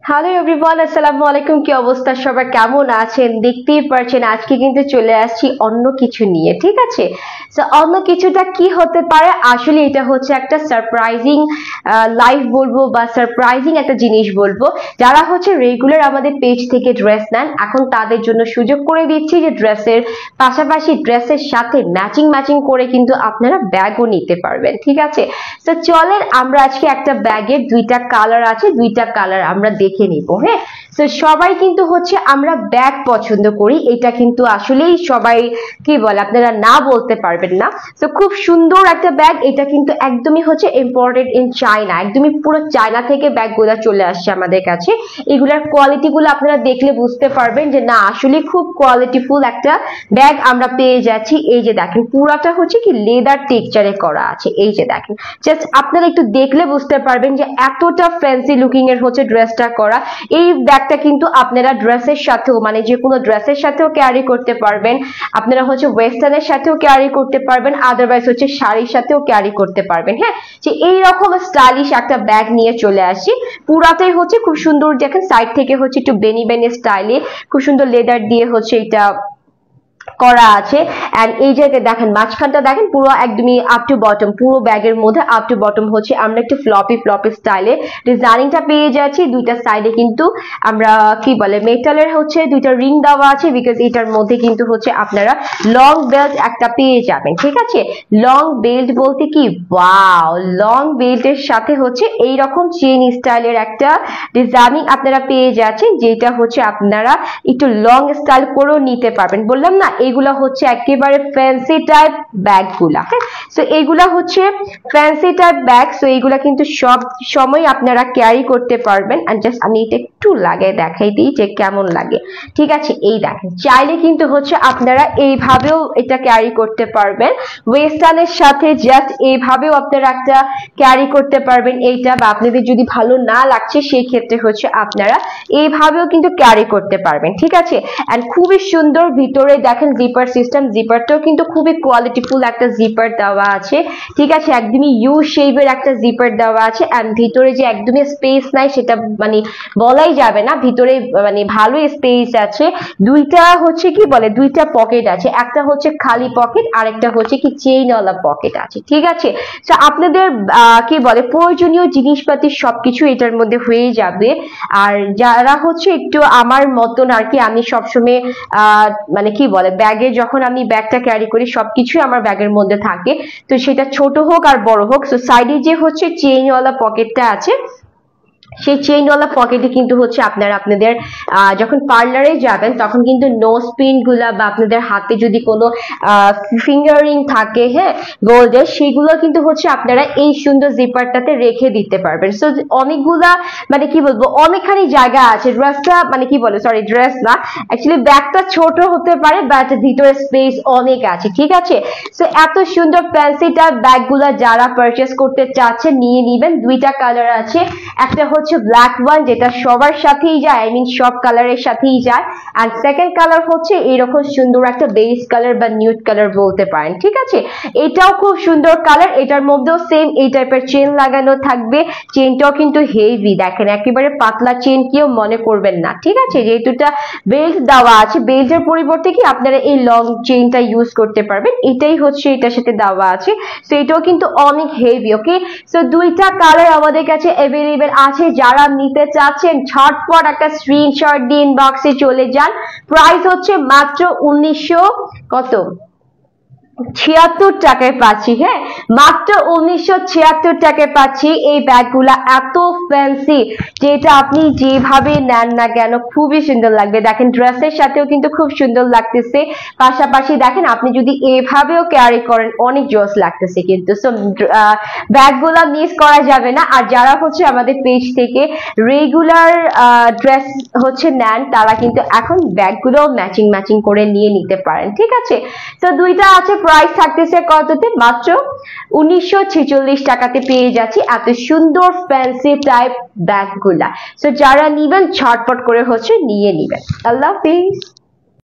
Hello everyone, আসসালামু আলাইকুম। কি অবস্থা সবার, কেমন আছেন? দেখতেই পারছেন আজকে কিন্তু চলে আসছি অন্য কিছু নিয়ে, ঠিক আছে? সো অন্য কিছুটা কি হতে পারে? আসলে এটা হচ্ছে একটা সারপ্রাইজিং লাইফ বলবো বা সারপ্রাইজিং একটা জিনিস বলবো। যারা হচ্ছে রেগুলার আমাদের পেজ থেকে ড্রেস নেন, এখন তাদের জন্য সুযোগ করে দিচ্ছি যে ড্রেসের পাশাপাশি ড্রেসের সাথে ম্যাচিং ম্যাচিং করে কিন্তু আপনারা ব্যাগও নিতে পারবেন, ঠিক আছে? তো চলেন আমরা আজকে একটা ব্যাগের দুইটা কালার আছে, দুইটা কালার আমরা দেখে নিব। হ্যাঁ, তো সবাই কিন্তু হচ্ছে আমরা ব্যাগ পছন্দ করি, এটা কিন্তু আসলেই সবাই কি বলে আপনারা না বলতে পারবেন না। তো খুব সুন্দর একটা ব্যাগ, এটা কিন্তু একদমই হচ্ছে ইম্পোর্টেড ইন চায়না, একদমই পুরো চায়না থেকে ব্যাগগুলো চলে আসছে আমাদের কাছে। এগুলার কোয়ালিটি গুলো আপনারা দেখলে বুঝতে পারবেন যে না আসলে খুব কোয়ালিটিফুল একটা ব্যাগ আমরা পেয়ে যাচ্ছি। এই যে দেখেন পুরাটা হচ্ছে কি লেদার টেক্সচারে করা আছে। এই যে দেখেন, জাস্ট আপনারা একটু দেখলে বুঝতে পারবেন যে এতটা ফ্যান্সি লুকিং এর হচ্ছে ড্রেসটা করা। এই ব্যাগটা কিন্তু আপনারা ড্রেসের সাথেও মানে যে কোনো ড্রেসের সাথেও ক্যারি করতে পারবেন, আপনারা হচ্ছে ওয়েস্টার্নের সাথেও ক্যারি করতে পারবেন, আদারওয়াইজ হচ্ছে শাড়ির সাথেও ক্যারি করতে পারবেন। হ্যাঁ, যে এইরকম স্টাইলিশ একটা ব্যাগ নিয়ে চলে আসি। পুরাটাই হচ্ছে খুব সুন্দর, দেখেন সাইড থেকে হচ্ছে একটু বেনি বেনি স্টাইলে খুব সুন্দর লেদার দিয়ে হচ্ছে এটা করা আছে। এন্ড এই জায়গায় দেখেন মাঝখানটা দেখেন পুরো একদমই আপ টু বটম, পুরো ব্যাগের মধ্যে আপ টু বটম হচ্ছে আমরা একটু ফ্লপি ফ্লপি স্টাইলে ডিজাইনিংটা পেয়ে যাচ্ছি। দুইটা সাইডে কিন্তু আমরা কি বলে মেটালের হচ্ছে দুইটা রিং দেওয়া আছে, বিকজ এটার মধ্যে কিন্তু হচ্ছে আপনারা লং বেল্ট একটা পেয়ে যাবেন, ঠিক আছে? লং বেল্ট বলতে কি, ওয়াও, লং বেল্টের সাথে হচ্ছে এইরকম চেইন স্টাইলের একটা ডিজাইনিং আপনারা পেয়ে যাচ্ছেন, যেটা হচ্ছে আপনারা একটু লং স্টাইল করেও নিতে পারবেন। বললাম না এগুলা হচ্ছে একেবারে ফ্যান্সি টাইপ ব্যাগ গুলা। হ্যাঁ, সো এগুলা হচ্ছে ফ্যান্সি টাইপ ব্যাগ। সো এগুলা কিন্তু সব সময় আপনারা ক্যারি করতে পারবেন। এন্ড জাস্ট আমি এটা একটু লাগিয়ে দেখাই দিই যে কেমন লাগে, ঠিক আছে? এই দেখেন, চাইলে কিন্তু হচ্ছে আপনারা এইভাবেও এটা ক্যারি করতে পারবেন, ওয়েস্টার্নের সাথে জাস্ট এইভাবেও আপনারা একটা ক্যারি করতে পারবেন এইটা। বা আপনাদের যদি ভালো না লাগছে সেই ক্ষেত্রে হচ্ছে আপনারা এইভাবেও কিন্তু ক্যারি করতে পারবেন, ঠিক আছে? এন্ড খুবই সুন্দর ভিতরে দেখেন জিপার সিস্টেম, জিপারটাও কিন্তু খুবই কোয়ালিটিফুল একটা জিপার দেওয়া আছে, ঠিক আছে? একদমই ইউ শেপের একটা জিপার দেওয়া আছে। এন্ড ভিতরে যে একদমই স্পেস নাই সেটা মানে বলাই যাবে না, ভিতরে মানে ভালোই স্পেস আছে। দুইটা হচ্ছে কি বলে দুইটা পকেট আছে, একটা হচ্ছে খালি পকেট আর একটা হচ্ছে কি চেইনওয়ালা পকেট আছে, ঠিক আছে? তো আপনাদের কি বলে প্রয়োজনীয় জিনিসপাতি সবকিছু এটার মধ্যে হয়ে যাবে। আর যারা হচ্ছে একটু আমার মতন আর কি, আমি সবসময় মানে কি বলে ব্যাগে যখন আমি ব্যাগটা ক্যারি করি সবকিছুই আমার ব্যাগের মধ্যে থাকে, তো সেটা ছোট হোক আর বড় হোক। তো সাইডে যে হচ্ছে চেইনওয়ালা পকেটটা আছে, সেই চেইনওয়ালা পকেটে কিন্তু হচ্ছে আপনারা আপনাদের যখন পার্লারে যাবেন তখন কিন্তু নোজ পিন গুলা বা আপনাদের হাতে যদি কোনো ফিঙ্গারিং থাকে, হ্যাঁ, গোল্ডের, সেগুলো কিন্তু হচ্ছে আপনারা এই সুন্দর জিপারটাতে রেখে দিতে পারবেন। সো অনেকগুলা মানে কি বলবো অনেকখানি জায়গা আছে। ড্রেসটা মানে কি বলে সরি ড্রেস না, অ্যাকচুয়ালি ব্যাগটা ছোট হতে পারে বাট ভিতরে স্পেস অনেক আছে, ঠিক আছে? সো এত সুন্দর ফ্যান্সিটা ব্যাগগুলা যারা পারচেস করতে চাচ্ছেন নিয়ে নিবেন। দুইটা কালার আছে, একটা হচ্ছে ব্ল্যাক ওয়ান যেটা সবার সাথেই যায়, আই মিন সব কালারের সাথেই যায়। আর সেকেন্ড কালার হচ্ছে এরকম সুন্দর একটা বেস কালার বা নিউড কালার বলতে পারেন, ঠিক আছে? এটাও খুব সুন্দর কালার, এটার মধ্যেও সেম এই টাইপের চেন লাগানো থাকবে। চেনটাও কিন্তু হেভি, দেখেন একেবারে পাতলা চেন কেউ মনে করবেন না, ঠিক আছে? যেহেতুটা বেল্ট দেওয়া আছে, বেল্টের পরিবর্তে কি আপনারা এই লং চেনটা ইউজ করতে পারবেন, এটাই হচ্ছে এটার সাথে দেওয়া আছে। তো এটাও কিন্তু অনেক হেভি। ওকে, সো দুইটা কালার আমাদের কাছে অ্যাভেলেবেল আছে। যারা নিতে চাচ্ছেন ঝটপট একটা স্ক্রিনশট দিয়ে ইনবক্সে চলে যান। প্রাইস হচ্ছে মাত্র 1900 কত 76 টাকায় পাচ্ছি। হ্যাঁ, মাত্র 1976 টাকায় পাচ্ছি এই ব্যাগগুলা। এত ফ্যান্সি যেটা আপনি যেভাবে নেন না কেন খুবই সুন্দর লাগবে। দেখেন ড্রেসের সাথেও কিন্তু খুব সুন্দর লাগতেছে, পাশাপাশি দেখেন আপনি যদি এভাবেও ক্যারি করেন অনেক জোস লাগতেছে কিন্তু। সো ব্যাগগুলা মিস করা যাবে না। আর যারা হচ্ছে আমাদের পেজ থেকে রেগুলার ড্রেস হচ্ছে নেন তারা কিন্তু এখন ব্যাগগুলো ম্যাচিং ম্যাচিং করে নিয়ে নিতে পারেন, ঠিক আছে? তো দুইটা আছে, প্রাইস থাকতেছে কততে, মাত্র 1946 টাকাতে পেয়ে যাচ্ছি এত সুন্দর ফ্যান্সি টাইপ ব্যাগগুলা। সো যারা নিবেন ঝটপট করে হচ্ছে নিয়ে নিবেন। আল্লাহ হাফিজ।